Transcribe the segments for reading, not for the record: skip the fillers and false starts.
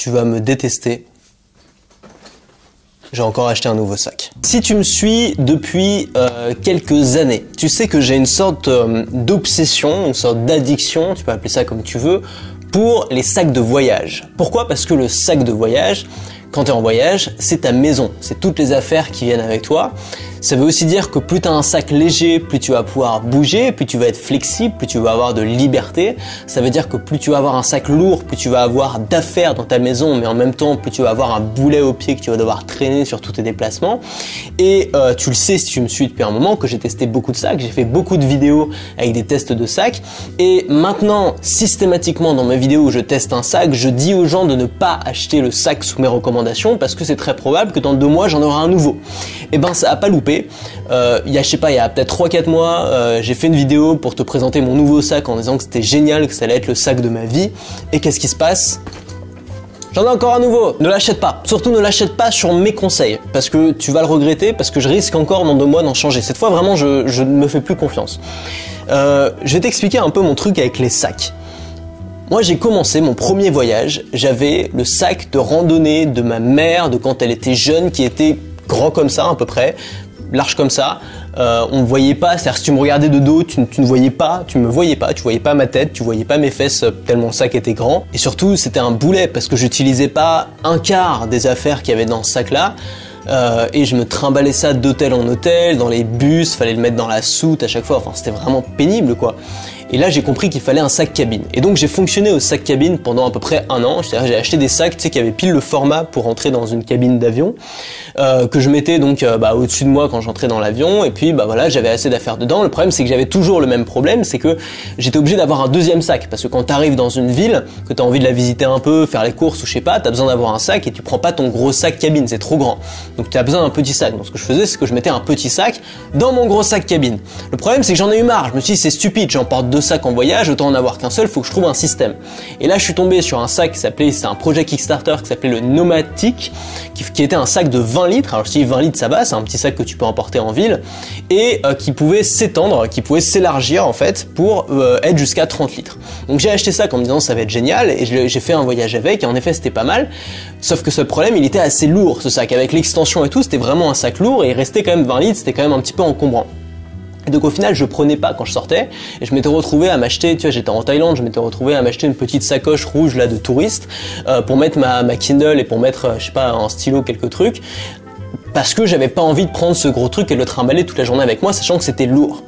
tu vas me détester. J'ai encore acheté un nouveau sac. Si tu me suis depuis quelques années, tu sais que j'ai une sorte d'obsession, une sorte d'addiction, tu peux appeler ça comme tu veux, pour les sacs de voyage. Pourquoi? Parce que le sac de voyage, quand tu es en voyage, c'est ta maison, c'est toutes les affaires qui viennent avec toi. Ça veut aussi dire que plus tu as un sac léger, plus tu vas pouvoir bouger, plus tu vas être flexible, plus tu vas avoir de liberté. Ça veut dire que plus tu vas avoir un sac lourd, plus tu vas avoir d'affaires dans ta maison, mais en même temps, plus tu vas avoir un boulet au pied que tu vas devoir traîner sur tous tes déplacements. Et tu le sais si tu me suis depuis un moment, que j'ai testé beaucoup de sacs, j'ai fait beaucoup de vidéos avec des tests de sacs. Et maintenant, systématiquement dans mes vidéos où je teste un sac, je dis aux gens de ne pas acheter le sac sous mes recommandations parce que c'est très probable que dans 2 mois, j'en aurai un nouveau. Et ben ça a pas loupé. Il y a peut-être 3-4 mois, j'ai fait une vidéo pour te présenter mon nouveau sac en disant que c'était génial, que ça allait être le sac de ma vie. Et qu'est-ce qui se passe? J'en ai encore un nouveau. Ne l'achète pas. Surtout ne l'achète pas sur mes conseils. Parce que tu vas le regretter, parce que je risque encore dans 2 mois d'en changer. Cette fois, vraiment, je ne me fais plus confiance. Je vais t'expliquer un peu mon truc avec les sacs. Moi, j'ai commencé mon premier voyage. J'avais le sac de randonnée de ma mère, de quand elle était jeune, qui était grand comme ça à peu près, large comme ça, on me voyait pas, c'est-à-dire si tu me regardais de dos, tu ne voyais pas, tu me voyais pas, tu voyais pas ma tête, tu voyais pas mes fesses tellement le sac était grand. Et surtout, c'était un boulet parce que j'utilisais pas un quart des affaires qu'il y avait dans ce sac-là. Et je me trimballais ça d'hôtel en hôtel, dans les bus, fallait le mettre dans la soute à chaque fois, enfin c'était vraiment pénible quoi. Et là j'ai compris qu'il fallait un sac cabine. Et donc j'ai fonctionné au sac cabine pendant à peu près 1 an, c'est-à-dire j'ai acheté des sacs tu sais, qui avaient pile le format pour rentrer dans une cabine d'avion, que je mettais donc au-dessus de moi quand j'entrais dans l'avion, et puis voilà j'avais assez d'affaires dedans. Le problème c'est que j'avais toujours le même problème, c'est que j'étais obligé d'avoir un deuxième sac, parce que quand tu arrives dans une ville, que tu as envie de la visiter un peu, faire les courses ou je sais pas, tu as besoin d'avoir un sac et tu prends pas ton gros sac cabine, c'est trop grand. Donc tu as besoin d'un petit sac. Donc ce que je faisais, c'est que je mettais un petit sac dans mon gros sac cabine. Le problème c'est que j'en ai eu marre, je me suis dit c'est stupide, j'emporte 2 sacs en voyage, autant en avoir qu'un seul, faut que je trouve un système. Et là je suis tombé sur un sac qui s'appelait, c'est un projet Kickstarter qui s'appelait le Nomatic, qui était un sac de 20 litres. Alors je dis 20 litres ça va, c'est un petit sac que tu peux emporter en ville, et qui pouvait s'étendre, qui pouvait s'élargir en fait pour être jusqu'à 30 litres. Donc j'ai acheté ça en me disant ça va être génial, et j'ai fait un voyage avec, et en effet c'était pas mal, sauf que ce problème il était assez lourd ce sac, avec l'extension et tout, c'était vraiment un sac lourd, et il restait quand même 20 litres, c'était quand même un petit peu encombrant. Et donc au final je prenais pas quand je sortais, et je m'étais retrouvé à m'acheter, tu vois j'étais en Thaïlande, je m'étais retrouvé à m'acheter une petite sacoche rouge là de touriste, pour mettre ma Kindle et pour mettre je sais pas un stylo, quelques trucs, parce que j'avais pas envie de prendre ce gros truc et de le trimballer toute la journée avec moi, sachant que c'était lourd.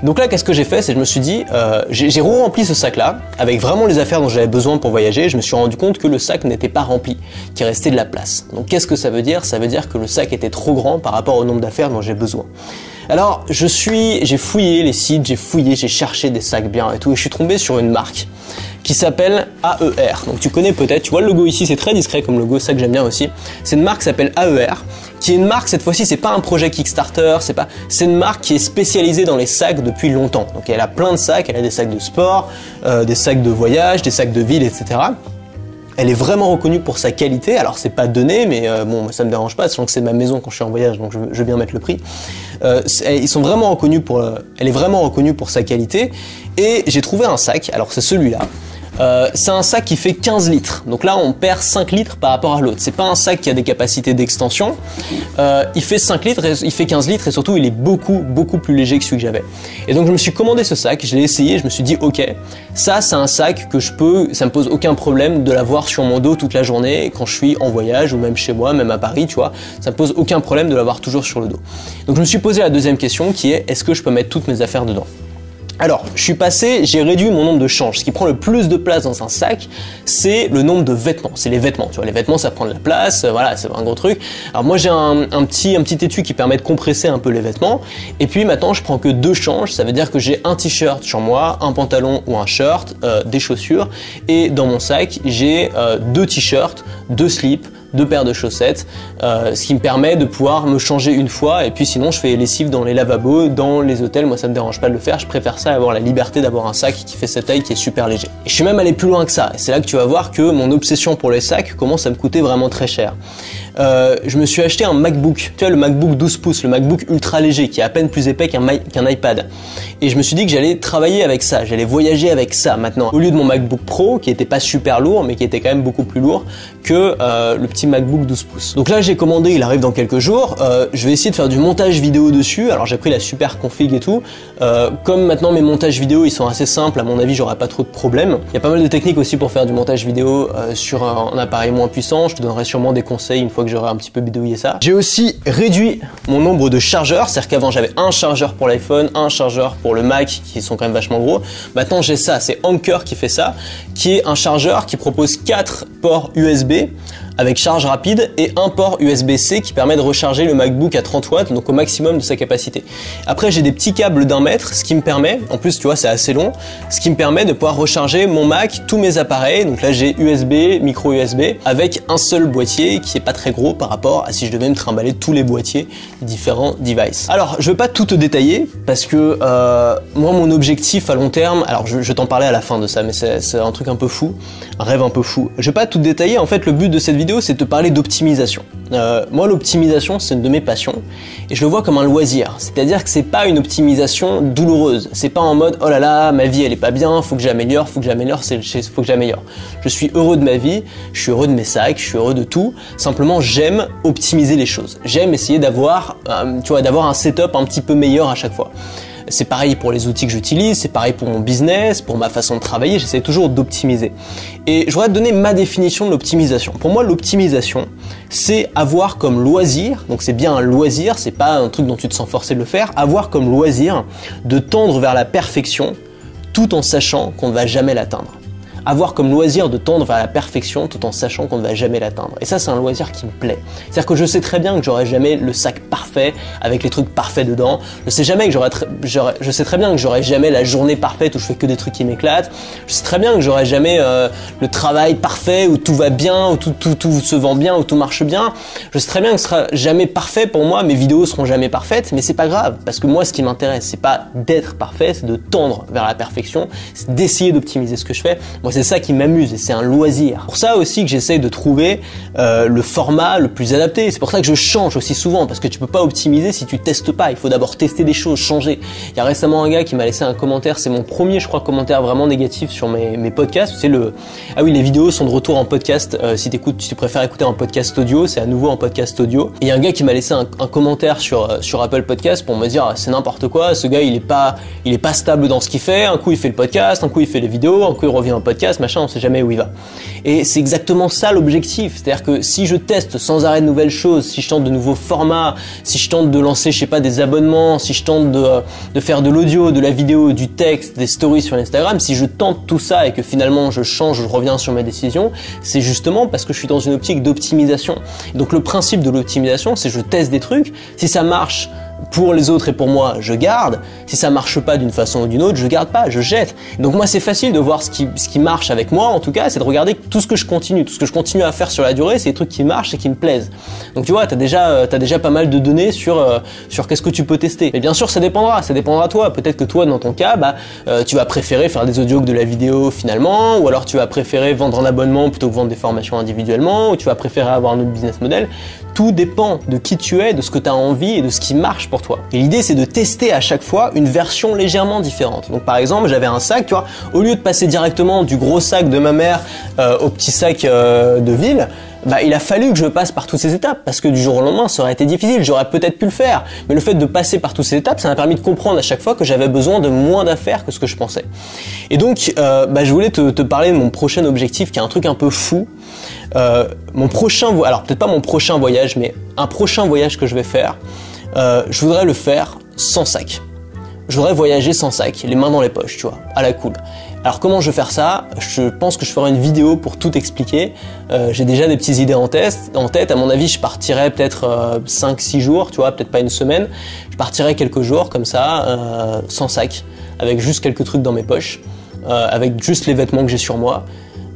Donc là, qu'est-ce que j'ai fait? C'est que je me suis dit, j'ai re-rempli ce sac-là, avec vraiment les affaires dont j'avais besoin pour voyager. Je me suis rendu compte que le sac n'était pas rempli, qu'il restait de la place. Donc qu'est-ce que ça veut dire? Ça veut dire que le sac était trop grand par rapport au nombre d'affaires dont j'ai besoin. Alors, j'ai fouillé les sites, j'ai cherché des sacs bien et tout, et je suis tombé sur une marque qui s'appelle AER. Donc tu connais peut-être, tu vois le logo ici, c'est très discret comme logo, ça que j'aime bien aussi. C'est une marque qui s'appelle AER, qui est une marque, cette fois-ci, c'est pas un projet Kickstarter, c'est une marque qui est spécialisée dans les sacs depuis longtemps. Donc elle a plein de sacs, elle a des sacs de sport, des sacs de voyage, des sacs de ville, etc. Elle est vraiment reconnue pour sa qualité, alors c'est pas donné, mais bon, ça me dérange pas, sachant que c'est ma maison quand je suis en voyage, donc je veux bien mettre le prix. Ils sont vraiment reconnus elle est vraiment reconnue pour sa qualité, et j'ai trouvé un sac, alors c'est celui-là. C'est un sac qui fait 15 litres, donc là on perd 5 litres par rapport à l'autre. C'est pas un sac qui a des capacités d'extension, il fait 5 litres, il fait 15 litres, et surtout il est beaucoup plus léger que celui que j'avais. Et donc je me suis commandé ce sac, je l'ai essayé, je me suis dit ok, ça c'est un sac que ça me pose aucun problème de l'avoir sur mon dos toute la journée quand je suis en voyage, ou même chez moi, même à Paris, tu vois, ça me pose aucun problème de l'avoir toujours sur le dos. Donc je me suis posé la deuxième question qui est, est-ce que je peux mettre toutes mes affaires dedans? Alors, j'ai réduit mon nombre de changes. Ce qui prend le plus de place dans un sac, c'est le nombre de vêtements. C'est les vêtements, tu vois. Les vêtements, ça prend de la place, voilà, c'est un gros truc. Alors moi, j'ai un petit étui qui permet de compresser un peu les vêtements. Et puis maintenant, je prends que 2 changes. Ça veut dire que j'ai un t-shirt sur moi, un pantalon ou un shirt, des chaussures. Et dans mon sac, j'ai 2 t-shirts, 2 slips, 2 paires de chaussettes, ce qui me permet de pouvoir me changer une fois, et puis sinon je fais les lessives dans les lavabos, dans les hôtels. Moi ça me dérange pas de le faire, je préfère ça, avoir la liberté d'avoir un sac qui fait cette taille, qui est super léger. Et je suis même allé plus loin que ça, et c'est là que tu vas voir que mon obsession pour les sacs commence à me coûter vraiment très cher. Je me suis acheté un MacBook, tu vois, le MacBook 12 pouces, le MacBook ultra léger qui est à peine plus épais qu'un iPad. Et je me suis dit que j'allais travailler avec ça, j'allais voyager avec ça maintenant. Au lieu de mon MacBook Pro qui était pas super lourd mais qui était quand même beaucoup plus lourd que le petit MacBook 12 pouces. Donc là j'ai commandé, il arrive dans quelques jours. Je vais essayer de faire du montage vidéo dessus. Alors j'ai pris la super config et tout. Comme maintenant mes montages vidéo ils sont assez simples, à mon avis j'aurai pas trop de problèmes. Il y a pas mal de techniques aussi pour faire du montage vidéo sur un appareil moins puissant. Je te donnerai sûrement des conseils une fois que j'aurai un petit peu bidouillé ça. J'ai aussi réduit mon nombre de chargeurs, c'est-à-dire qu'avant j'avais un chargeur pour l'iPhone, un chargeur pour le Mac qui sont quand même vachement gros. Maintenant j'ai ça, c'est Anker qui fait ça, qui est un chargeur qui propose 4 ports USB avec charge rapide et un port USB-C qui permet de recharger le MacBook à 30 watts, donc au maximum de sa capacité. Après j'ai des petits câbles d'1 mètre, ce qui me permet, en plus tu vois c'est assez long, ce qui me permet de pouvoir recharger mon Mac, tous mes appareils. Donc là j'ai USB, micro USB, avec un seul boîtier qui est pas très gros par rapport à si je devais me trimballer tous les boîtiers des différents devices. Alors je vais pas tout te détailler parce que moi mon objectif à long terme, alors je t'en parlais à la fin de ça, mais c'est un truc un peu fou, un rêve un peu fou. Je vais pas tout détailler, en fait le but de cette vidéo c'est de te parler d'optimisation. Moi l'optimisation c'est une de mes passions et je le vois comme un loisir, c'est-à-dire que c'est pas une optimisation douloureuse, c'est pas en mode oh là là ma vie elle est pas bien, faut que j'améliore, faut que j'améliore. Je suis heureux de ma vie, je suis heureux de mes sacs, je suis heureux de tout, simplement j'aime optimiser les choses, j'aime essayer d'avoir un setup un petit peu meilleur à chaque fois. C'est pareil pour les outils que j'utilise, c'est pareil pour mon business, pour ma façon de travailler, j'essaie toujours d'optimiser. Et je voudrais te donner ma définition de l'optimisation. Pour moi, l'optimisation, c'est avoir comme loisir, donc c'est bien un loisir, c'est pas un truc dont tu te sens forcé de le faire, avoir comme loisir de tendre vers la perfection tout en sachant qu'on ne va jamais l'atteindre. Avoir comme loisir de tendre vers la perfection tout en sachant qu'on ne va jamais l'atteindre. Et ça, c'est un loisir qui me plaît. C'est-à-dire que je sais très bien que j'aurai jamais le sac parfait avec les trucs parfaits dedans. Je sais très bien que j'aurai jamais la journée parfaite où je fais que des trucs qui m'éclatent. Je sais très bien que j'aurai jamais le travail parfait où tout va bien, où tout se vend bien, où tout marche bien. Je sais très bien que ce sera jamais parfait pour moi. Mes vidéos seront jamais parfaites, mais c'est pas grave parce que moi, ce qui m'intéresse, c'est pas d'être parfait, c'est de tendre vers la perfection, c'est d'essayer d'optimiser ce que je fais. Moi, c'est ça qui m'amuse et c'est un loisir. Pour ça aussi que j'essaye de trouver le format le plus adapté. C'est pour ça que je change aussi souvent parce que tu peux pas optimiser si tu testes pas. Il faut d'abord tester des choses, changer. Il y a récemment un gars qui m'a laissé un commentaire, c'est mon premier, je crois, commentaire vraiment négatif sur mes podcasts. C'est ah oui, les vidéos sont de retour en podcast. Si tu préfères écouter en podcast audio, c'est à nouveau en podcast audio. Et il y a un gars qui m'a laissé un commentaire sur Apple Podcast pour me dire c'est n'importe quoi. Ce gars il est pas stable dans ce qu'il fait. Un coup il fait le podcast, un coup il fait les vidéos, un coup il revient au podcast. Machin, on sait jamais où il va. Et c'est exactement ça l'objectif. C'est-à-dire que si je teste sans arrêt de nouvelles choses, si je tente de nouveaux formats, si je tente de lancer, je sais pas, des abonnements, si je tente de faire de l'audio, de la vidéo, du texte, des stories sur Instagram, si je tente tout ça et que finalement je change, je reviens sur mes décisions, c'est justement parce que je suis dans une optique d'optimisation. Donc le principe de l'optimisation, c'est je teste des trucs, si ça marche pour les autres et pour moi, je garde. Si ça marche pas d'une façon ou d'une autre, je garde pas, je jette. Donc moi, c'est facile de voir ce qui marche avec moi, en tout cas, c'est de regarder tout ce que je continue à faire sur la durée, c'est des trucs qui marchent et qui me plaisent. Donc tu vois, t'as déjà pas mal de données sur qu'est-ce que tu peux tester. Mais bien sûr, ça dépendra de toi. Peut-être que toi, dans ton cas, tu vas préférer faire des audios que de la vidéo finalement, ou alors tu vas préférer vendre un abonnement plutôt que vendre des formations individuellement, ou tu vas préférer avoir un autre business model. Tout dépend de qui tu es, de ce que tu as envie et de ce qui marche pour toi. Et l'idée, c'est de tester à chaque fois une version légèrement différente. Donc par exemple, j'avais un sac, tu vois, au lieu de passer directement du gros sac de ma mère au petit sac de ville, il a fallu que je passe par toutes ces étapes parce que du jour au lendemain, ça aurait été difficile. J'aurais peut-être pu le faire, mais le fait de passer par toutes ces étapes, ça m'a permis de comprendre à chaque fois que j'avais besoin de moins d'affaires que ce que je pensais. Et donc, je voulais te parler de mon prochain objectif qui est un truc un peu fou. Alors peut-être pas mon prochain voyage, mais un prochain voyage que je vais faire, je voudrais le faire sans sac. Je voudrais voyager sans sac, les mains dans les poches, tu vois, à la cool. Alors comment je vais faire ça? Je pense que je ferai une vidéo pour tout expliquer. J'ai déjà des petites idées en tête. À mon avis, je partirai peut-être 5-6 jours, tu vois, peut-être pas une semaine. Je partirai quelques jours comme ça, sans sac, avec juste quelques trucs dans mes poches, avec juste les vêtements que j'ai sur moi.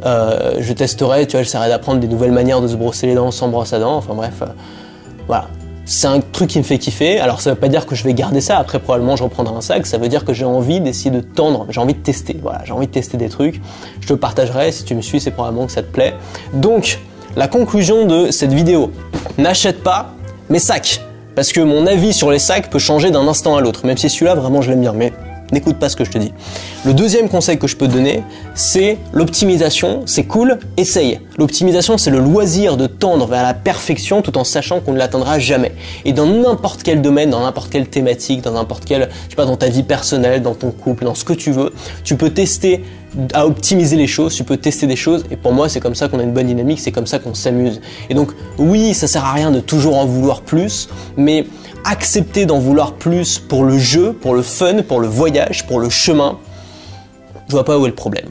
je testerai, tu vois, j'essaierai d'apprendre des nouvelles manières de se brosser les dents sans brosse à dents, enfin bref, voilà. C'est un truc qui me fait kiffer, alors ça veut pas dire que je vais garder ça, après probablement je reprendrai un sac, ça veut dire que j'ai envie d'essayer de tendre, j'ai envie de tester, voilà, j'ai envie de tester des trucs, je te le partagerai, si tu me suis c'est probablement que ça te plaît. Donc, la conclusion de cette vidéo, n'achète pas mes sacs, parce que mon avis sur les sacs peut changer d'un instant à l'autre, même si celui-là vraiment je l'aime bien, mais n'écoute pas ce que je te dis. Le deuxième conseil que je peux te donner, c'est l'optimisation, c'est cool, essaye. L'optimisation, c'est le loisir de tendre vers la perfection tout en sachant qu'on ne l'atteindra jamais. Et dans n'importe quel domaine, dans n'importe quelle thématique, dans n'importe quelle, je sais pas, dans ta vie personnelle, dans ton couple, dans ce que tu veux, tu peux tester à optimiser les choses, tu peux tester des choses, et pour moi c'est comme ça qu'on a une bonne dynamique, c'est comme ça qu'on s'amuse. Et donc oui, ça sert à rien de toujours en vouloir plus, mais accepter d'en vouloir plus pour le jeu, pour le fun, pour le voyage, pour le chemin, je vois pas où est le problème.